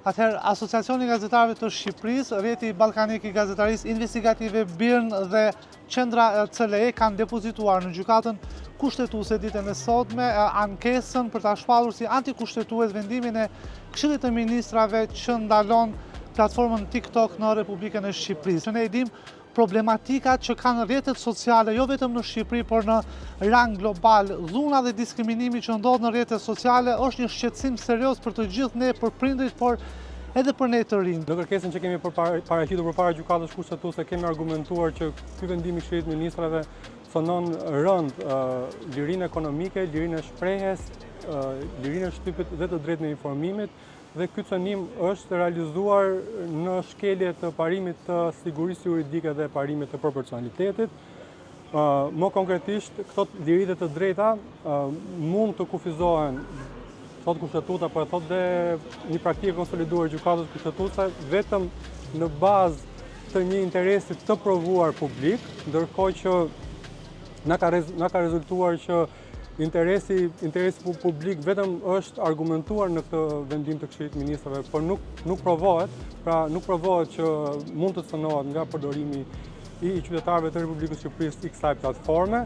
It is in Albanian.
Atëherë, Asociacioni i Gazetarëve të Shqipërisë, Rrjeti Ballkanik i Gazetarisë Investigative BIRN dhe Qendra CLE kanë depozituar në gjykatën kushtetuese ditën e sotme ankesën për ta shpallur si antikushtetues vendimin e Këshillit të Ministrave që ndalon platformën TikTok në Republikën e Shqipërisë. Ne e dim problematikat që kanë rrjetet sociale, jo vetëm në Shqipëri, por në rang global. Dhuna dhe diskriminimi që ndodh në rrjetet sociale është një shqetësim serioz për të gjithë ne, për prindrit, por edhe për ne të rinj. Në kërkesën që kemi paraqitur përpara gjykatës kushtetuese, kemi argumentuar që ky vendim i Këshillit të Ministrave cënon rënd lirinë ekonomike, lirinë e shprehjes, lirinë e shtypit dhe të drejtën e informimit, dhe ky cënim është realizuar në shkelje të parimit të sigurisë juridike dhe parimit të proporcionalitetit. Më konkretisht, këto liri dhe të drejta mund të kufizohen, thot kushtetuta, por thot dhe një praktikë konsoliduar e gjykatës kushtetuese, vetëm në bazë të një interesi të provuar publik, ndërkohë që na ka rezultuar që interesi publik vetëm është argumentuar në këtë vendim të Këshillit të Ministrave, por nuk provohet, pra nuk provohet që mund të cënohet nga përdorimi i qytetarëve të Republikës së Shqipërisë i kësaj platforme.